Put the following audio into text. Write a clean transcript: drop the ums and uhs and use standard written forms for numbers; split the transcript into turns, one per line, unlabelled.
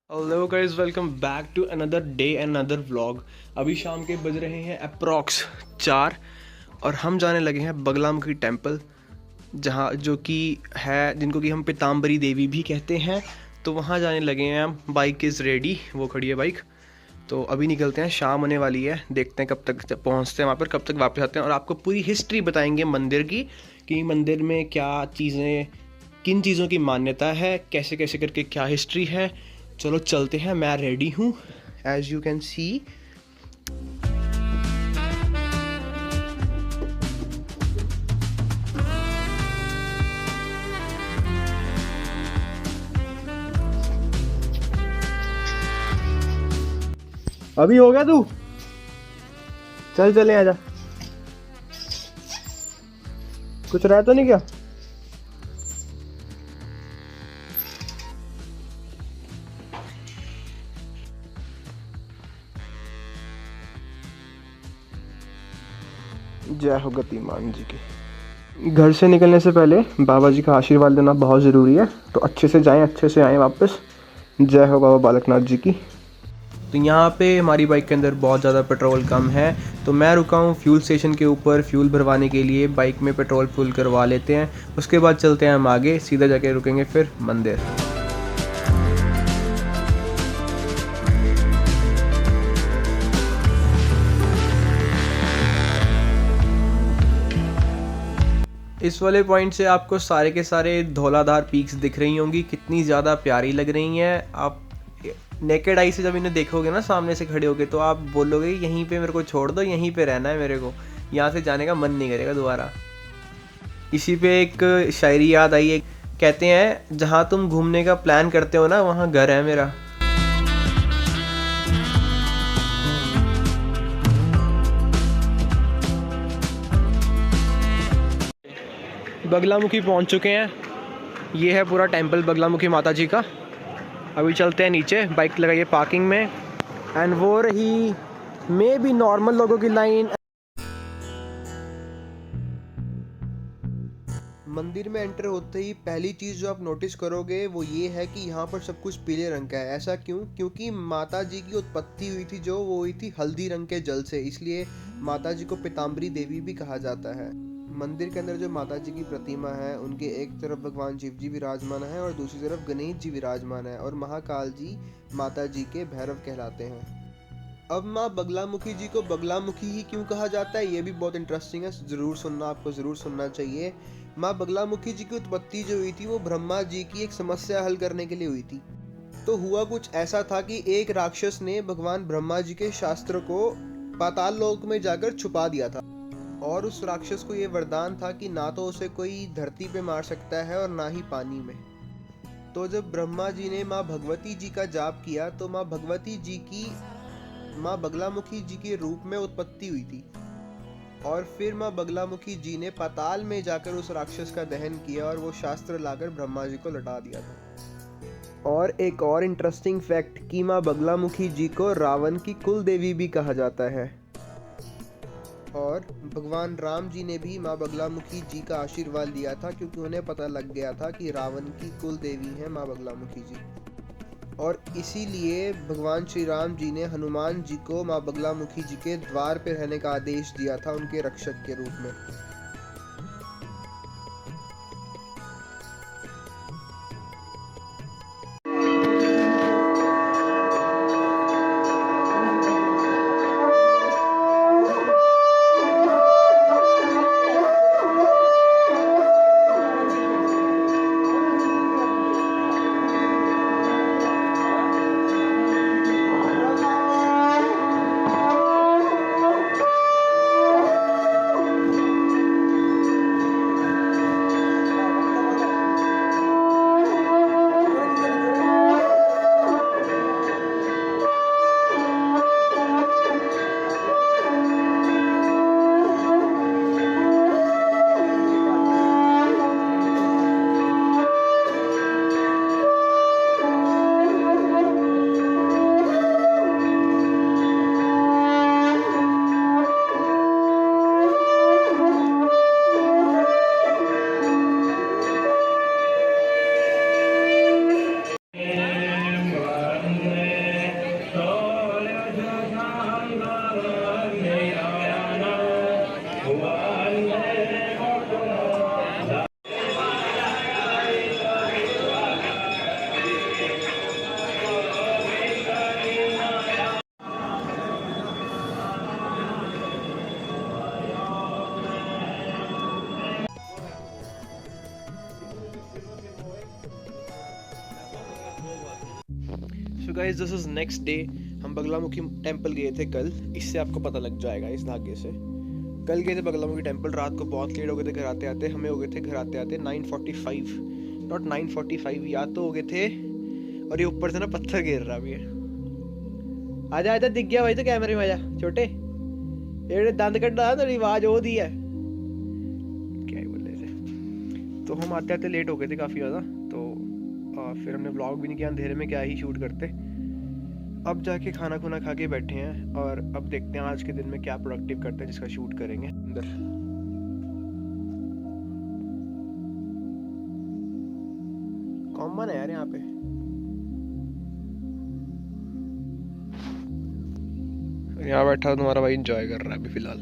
Hello guys, welcome back to another day and another vlog. अभी शाम के बज रहे हैं अप्रॉक्स 4 और हम जाने लगे हैं बगलामुखी टेम्पल, जहाँ जो कि है जिनको कि हम पीताम्बरी देवी भी कहते हैं। तो वहाँ जाने लगे हैं हम। बाइक इज़ रेडी, वो खड़ी है बाइक। तो अभी निकलते हैं, शाम होने वाली है, देखते हैं कब तक पहुँचते हैं वहाँ पर, कब तक वापस आते हैं। और आपको पूरी हिस्ट्री बताएंगे मंदिर की, कि मंदिर में क्या चीज़ें, किन चीज़ों की मान्यता है, कैसे कैसे करके क्या हिस्ट्री है। चलो चलते हैं, मैं रेडी हूँ एज यू कैन सी। अभी हो गया तू? चल चले आजा। कुछ रहा तो नहीं क्या? जय हो गतिमान जी की। घर से निकलने से पहले बाबा जी का आशीर्वाद लेना बहुत ज़रूरी है, तो अच्छे से जाएं, अच्छे से आएं वापस। जय हो बाबा बालकनाथ जी की। तो यहाँ पे हमारी बाइक के अंदर बहुत ज़्यादा पेट्रोल कम है, तो मैं रुका हूँ फ्यूल स्टेशन के ऊपर फ्यूल भरवाने के लिए। बाइक में पेट्रोल फुल करवा लेते हैं, उसके बाद चलते हैं हम आगे, सीधा जाके रुकेंगे फिर मंदिर। इस वाले पॉइंट से आपको सारे के सारे धौलाधार पीक्स दिख रही होंगी, कितनी ज़्यादा प्यारी लग रही हैं। आप नेकेड आई से जब इन्हें देखोगे ना सामने से खड़े होगे, तो आप बोलोगे यहीं पे मेरे को छोड़ दो, यहीं पे रहना है मेरे को, यहाँ से जाने का मन नहीं करेगा दोबारा। इसी पे एक शायरी याद आई है, कहते हैं जहाँ तुम घूमने का प्लान करते हो ना, वहाँ घर है मेरा। बगलामुखी पहुँच चुके हैं, ये है पूरा टेंपल बगलामुखी माता जी का। अभी चलते हैं नीचे, बाइक लगाइए पार्किंग में। एंड वो रही मे भी नॉर्मल लोगों की लाइन। मंदिर में एंटर होते ही पहली चीज़ जो आप नोटिस करोगे वो ये है कि यहाँ पर सब कुछ पीले रंग का है। ऐसा क्यों? क्योंकि माता जी की उत्पत्ति हुई थी, जो वो हुई थी हल्दी रंग के जल से, इसलिए माता जी को पीताम्बरी देवी भी कहा जाता है। मंदिर के अंदर जो माता जी की प्रतिमा है, उनके एक तरफ भगवान शिव जी विराजमान है और दूसरी तरफ गणेश जी विराजमान है, और महाकाल जी माता जी के भैरव कहलाते हैं। अब माँ बगलामुखी जी को बगलामुखी ही क्यों कहा जाता है, ये भी बहुत इंटरेस्टिंग है, ज़रूर सुनना, आपको ज़रूर सुनना चाहिए। माँ बगलामुखी जी की उत्पत्ति जो हुई थी वो ब्रह्मा जी की एक समस्या हल करने के लिए हुई थी। तो हुआ कुछ ऐसा था कि एक राक्षस ने भगवान ब्रह्मा जी के शास्त्र को पाताल लोक में जाकर छुपा दिया था, और उस राक्षस को ये वरदान था कि ना तो उसे कोई धरती पे मार सकता है और ना ही पानी में। तो जब ब्रह्मा जी ने माँ भगवती जी का जाप किया, तो माँ भगवती जी की माँ बगलामुखी जी के रूप में उत्पत्ति हुई थी, और फिर माँ बगलामुखी जी ने पाताल में जाकर उस राक्षस का दहन किया और वो शास्त्र लाकर ब्रह्मा जी को लौटा दिया था। और एक और इंटरेस्टिंग फैक्ट कि माँ बगलामुखी जी को रावण की कुल देवी भी कहा जाता है, और भगवान राम जी ने भी माँ बगलामुखी जी का आशीर्वाद लिया था, क्योंकि उन्हें पता लग गया था कि रावण की कुल देवी है माँ बगलामुखी जी। और इसीलिए भगवान श्री राम जी ने हनुमान जी को माँ बगलामुखी जी के द्वार पर रहने का आदेश दिया था, उनके रक्षक के रूप में। Guys this is next day. हम बगलामुखी टेंपल गए थे कल, इससे आपको पता लग जाएगा इस धागे से। कल गए थे बगलामुखी टेंपल, रात को बहुत लेट हो गए थे घर आते आते। हमें हो गए थे घर आते आते 9:45, नॉट 9:45, या तो हो गए थे। और ये ऊपर से ना पत्थर गिर रहा भी है। आजा आजा, दिख गया भाई तो कैमरे में, आजा छोटे। ये दंद कट्टा तेरी आवाज हो दी है, क्या ही बोल रहे थे। तो हम आते आते लेट हो गए थे काफ़ी ज़्यादा, तो फिर हमने व्लॉग भी नहीं किया, अंधेरे में क्या ही शूट करते। अब जाके खाना खुना खा के बैठे हैं और अब देखते हैं आज के दिन में क्या प्रोडक्टिव करते हैं जिसका शूट करेंगे अंदर। कॉमन है यार यहाँ पे। यहाँ बैठा तुम्हारा भाई एंजॉय कर रहा है अभी फिलहाल।